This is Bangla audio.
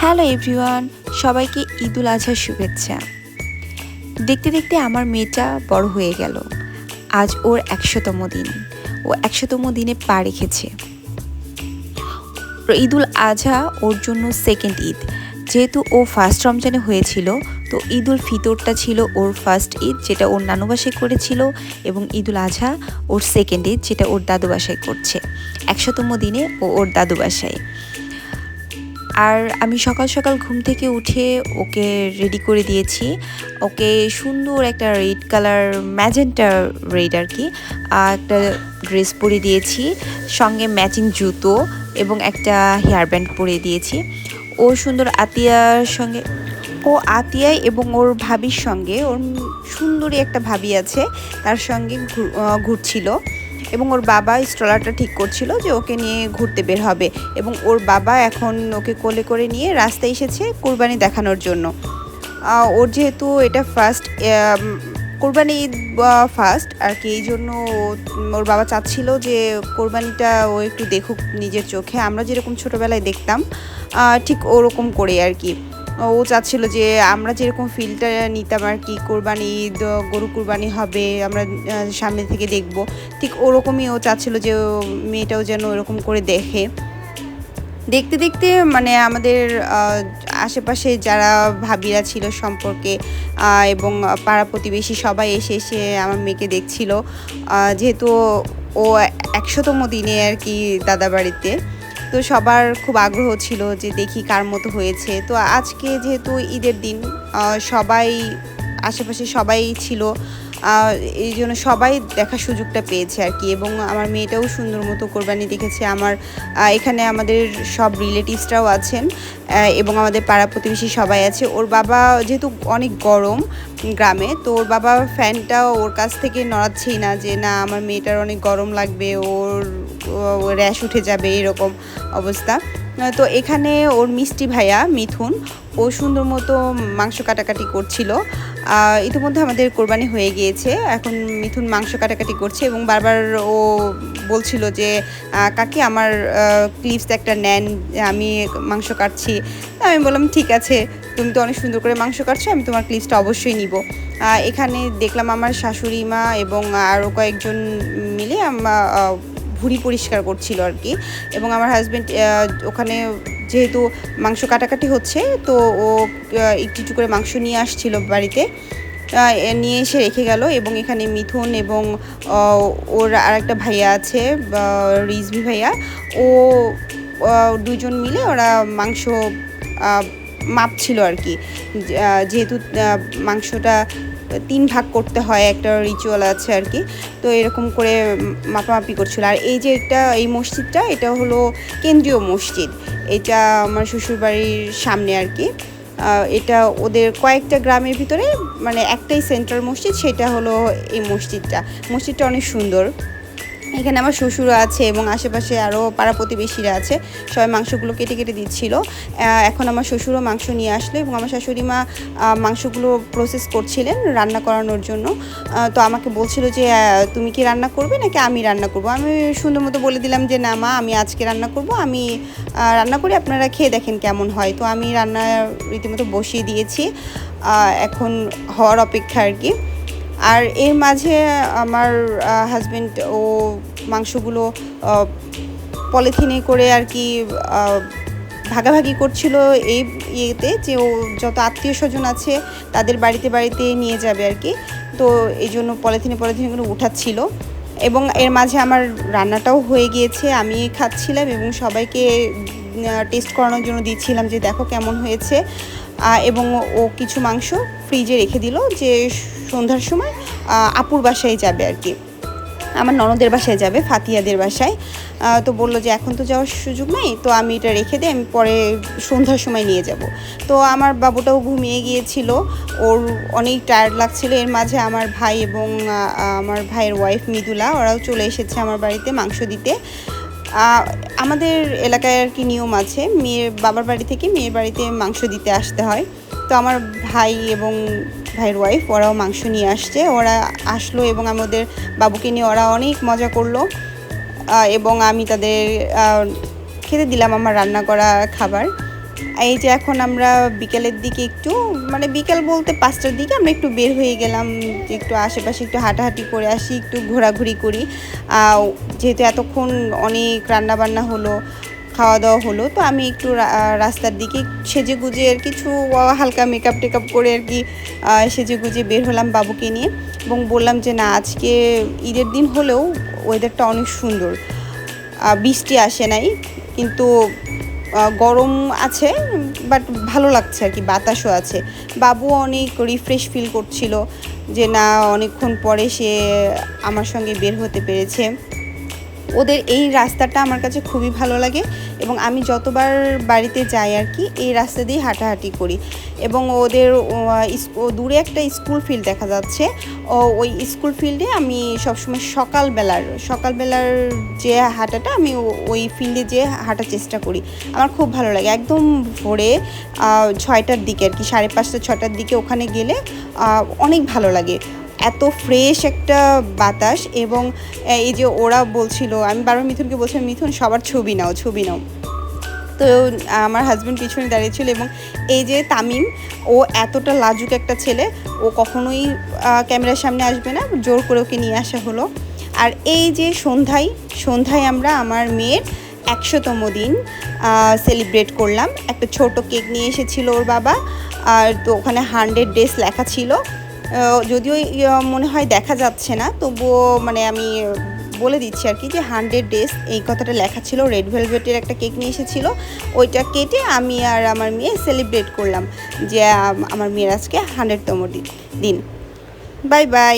হ্যালো এভরিওয়ান, সবাইকে ঈদুল আজহার শুভেচ্ছা। দেখতে দেখতে আমার মেয়েটা বড় হয়ে গেল। আজ ওর ১০০তম দিন। ও ১০০তম দিনে পা রেখেছে। ঈদুল আজহা ওর জন্য সেকেন্ড ঈদ। যেহেতু ও ফার্স্ট রমজানে হয়েছিল, তো ঈদুল ফিতরটা ছিল ওর ফার্স্ট ঈদ, যেটা ওর নানু বাসায় করেছিল, এবং ঈদুল আজহা ওর সেকেন্ড ঈদ, যেটা ওর দাদু বাসায় করছে। ১০০তম দিনে ও ওর দাদু বাসায়। আর আমি সকাল সকাল ঘুম থেকে উঠে ওকে রেডি করে দিয়েছি। ওকে সুন্দর একটা রেড কালার, ম্যাজেন্টা রেড আর কি, একটা ড্রেস পরে দিয়েছি, সঙ্গে ম্যাচিং জুতো এবং একটা হেয়ার ব্যান্ড পরে দিয়েছি। ও সুন্দর আতিয়ার সঙ্গে, ও আতিয়াই এবং ওর ভাবির সঙ্গে, ওর সুন্দরী একটা ভাবি আছে, তার সঙ্গে ঘুরছিল। এবং ওর বাবা স্ট্রলারটা ঠিক করছিল যে ওকে নিয়ে ঘুরতে বের হবে, এবং ওর বাবা এখন ওকে কোলে করে নিয়ে রাস্তায় এসেছে কোরবানি দেখানোর জন্য। ওর যেহেতু এটা ফার্স্ট কোরবানি ঈদ, ফার্স্ট আর কি, এই জন্য ওর বাবা চাচ্ছিল যে কোরবানিটা ও একটু দেখুক নিজের চোখে, আমরা যেরকম ছোটোবেলায় দেখতাম ঠিক ওরকম করে আর কি। ও চাচ্ছিল যে আমরা যেরকম ফিলটা নিতাম আর কি, কোরবানি ঈদ, গরু কোরবানি হবে, আমরা সামনে থেকে দেখব, ঠিক ওরকমই ও চাচ্ছিল যে মেয়েটাও যেন ওরকম করে দেখে। দেখতে দেখতে মানে আমাদের আশেপাশে যারা ভাবিরা ছিল সম্পর্কে এবং পাড়া প্রতিবেশী সবাই এসে এসে আমার মেয়েকে দেখছিল, যেহেতু ও ১০০তম দিনে আর কি দাদা বাড়িতে। তো সবার খুব আগ্রহ ছিল যে দেখি কার মতো হয়েছে। তো আজকে যেহেতু ঈদের দিন, সবাই আশেপাশে সবাই ছিল, এই জন্য সবাই দেখার সুযোগটা পেয়েছে আর কি। এবং আমার মেয়েটাও সুন্দর মতো কোরবানি দেখেছে। আমার এখানে আমাদের সব রিলেটিভসরাও আছেন এবং আমাদের পাড়া প্রতিবেশী সবাই আছে। ওর বাবা যেহেতু অনেক গরম গ্রামে, তো ওর বাবা ফ্যানটা ওর কাছ থেকে নড়াচ্ছেই না, যে না আমার মেয়েটার অনেক গরম লাগবে, ওর র্যাশ উঠে যাবে, এরকম অবস্থা। তো এখানে ওর মিষ্টি ভাইয়া মিথুন, ও সুন্দর মতো মাংস কাটাকাটি করছিল। ইতিমধ্যে আমাদের কোরবানি হয়ে গিয়েছে, এখন মিথুন মাংস কাটাকাটি করছে এবং বারবার ও বলছিল যে কাকি আমার ক্লিপস একটা নেন, আমি মাংস কাটছি। আমি বললাম ঠিক আছে, তুমি তো অনেক সুন্দর করে মাংস কাটছো, আমি তোমার ক্লিপসটা অবশ্যই নিব। এখানে দেখলাম আমার শাশুড়ি মা এবং আরও কয়েকজন মিলে ভুঁড়ি পরিষ্কার করছিল আর কি। এবং আমার হাজব্যান্ড ওখানে যেহেতু মাংস কাটাকাটি হচ্ছে, তো ও একটু একটু করে মাংস নিয়ে আসছিল বাড়িতে, নিয়ে এসে রেখে গেল। এবং এখানে মিথুন এবং ওর আরেকটা ভাইয়া আছে, রিজভি ভাইয়া, ও দুজন মিলে ওরা মাংস মাপছিল আর কি। যেহেতু মাংসটা 3 ভাগ করতে হয়, একটা রিচুয়াল আছে আর কি, তো এরকম করে মাপামাপি করছিল। আর এই যে এই মসজিদটা, এটা হলো কেন্দ্রীয় মসজিদ, এটা আমার শ্বশুরবাড়ির সামনে আর কি। এটা ওদের কয়েকটা গ্রামের ভিতরে মানে একটাই সেন্ট্রাল মসজিদ, সেটা হলো এই মসজিদটা অনেক সুন্দর। এখানে আমার শ্বশুরও আছে এবং আশেপাশে আরও পাড়া প্রতিবেশীরা আছে, সবাই মাংসগুলো কেটে কেটে দিচ্ছিল। এখন আমার শ্বশুরও মাংস নিয়ে আসলো এবং আমার শাশুড়ি মা মাংসগুলো প্রসেস করছিলেন রান্না করানোর জন্য। তো আমাকে বলছিল যে তুমি কি রান্না করবে নাকি আমি রান্না করব। আমি সুন্দর মতো বলে দিলাম যে না মা, আমি আজকে রান্না করব, আমি রান্না করি, আপনারা খেয়ে দেখেন কেমন হয়। তো আমি রান্না রীতিমতো বসিয়ে দিয়েছি, এখন হওয়ার অপেক্ষা আর কি। আর এর মাঝে আমার হাজব্যান্ড ও মাংসগুলো পলিথিনে করে আর কি ভাগাভাগি করছিল এই ইয়েতে, যে ও যত আত্মীয় স্বজন আছে তাদের বাড়িতে বাড়িতে নিয়ে যাবে আর কি। তো এই জন্য পলিথিনে করে উঠাচ্ছিল। এবং এর মাঝে আমার রান্নাটাও হয়ে গিয়েছে, আমি খাচ্ছিলাম এবং সবাইকে টেস্ট করানোর জন্য দিচ্ছিলাম যে দেখো কেমন হয়েছে। এবং ও কিছু মাংস ফ্রিজে রেখে দিল, যে সন্ধ্যার সময় আপুর বাসায় যাবে আর কি, আমার ননদের বাসায় যাবে, ফাতিয়াদের বাসায়। তো বললো যে এখন তো যাওয়ার সুযোগ নেই, তো আমি এটা রেখে দিই, আমি পরে সন্ধ্যার সময় নিয়ে যাব। তো আমার বাবুটাও ঘুমিয়ে গিয়েছিল, ওর অনেক টায়ার্ড লাগছিল। এর মাঝে আমার ভাই এবং আমার ভাইয়ের ওয়াইফ মৃদুলা, ওরাও চলে এসেছে আমার বাড়িতে মাংস দিতে। আমাদের এলাকায় আর কি নিয়ম আছে, মেয়ের বাবার বাড়ি থেকে মেয়ের বাড়িতে মাংস দিতে আসতে হয়। তো আমার ভাই এবং ভাইয়ের ওয়াইফ ওরাও মাংস নিয়ে আসছে, ওরা আসলো এবং আমাদের বাবুকে নিয়ে ওরা অনেক মজা করলো। এবং আমি তাদের খেতে দিলাম আমার রান্না করা খাবার। এই যে এখন আমরা বিকেলের দিকে একটু মানে বিকেল বলতে 5টার দিকে আমরা একটু বের হয়ে গেলাম, যে একটু আশেপাশে একটু হাঁটাহাঁটি করে আসি, একটু ঘোরাঘুরি করি। যেহেতু এতক্ষণ অনেক রান্নাবান্না হলো, খাওয়া দাওয়া হলো, তো আমি একটু রাস্তার দিকে সেজে গুজে আর কিছু হালকা মেকআপ টেকআপ করে আর কি সেজে গুজে বের হলাম বাবুকে নিয়ে, এবং বললাম যে না আজকে ঈদের দিন হলেও ওয়েদারটা অনেক সুন্দর, বৃষ্টি আসে নাই কিন্তু গরম আছে, বাট ভালো লাগছে আর কি, বাতাসও আছে। বাবু অনেক রিফ্রেশ ফিল করছিল যে না অনেকক্ষণ পরে সে আমার সঙ্গে বের হতে পেরেছে। ওদের এই রাস্তাটা আমার কাছে খুবই ভালো লাগে এবং আমি যতবার বাড়িতে যাই আর কি এই রাস্তা দিয়ে হাঁটাহাঁটি করি। এবং ওদের দূরে একটা স্কুল ফিল্ড দেখা যাচ্ছে, ওই স্কুল ফিল্ডে আমি সবসময় সকালবেলার যে হাঁটাটা আমি ওই ফিল্ডে যেয়ে হাঁটার চেষ্টা করি। আমার খুব ভালো লাগে, একদম ভোরে 6টার দিকে আর কি, 5:30 6টার দিকে ওখানে গেলে অনেক ভালো লাগে। এত ফ্রেশ একটা বাতাস। এবং এই যে ওরা বলছিল, আমি বারবার মিথুনকে বলছিলাম মিথুন সবার ছবি নাও। তো আমার হাজব্যান্ড পিছনে দাঁড়িয়েছিল, এবং এই যে তামিম, ও এতটা লাজুক একটা ছেলে, ও কখনোই ক্যামেরার সামনে আসবে না, জোর করে ওকে নিয়ে আসা হলো। আর এই যে সন্ধ্যায় আমরা আমার মেয়ের 100তম দিন সেলিব্রেট করলাম। একটা ছোট কেক নিয়ে এসেছিল ওর বাবা, আর তো ওখানে 100 ডেজ লেখা ছিল। যদিও মনে হয় দেখা যাচ্ছে না, তবুও মানে আমি বলে দিচ্ছি আর কি যে 100 ডেজ এই কথাটা লেখা ছিল। রেড ভেলভেটের একটা কেক নিয়ে এসেছিল, ওইটা কেটে আমি আর আমার মেয়ে সেলিব্রেট করলাম যে আমার মেয়ের আজকে 100তম দিন। Bye bye.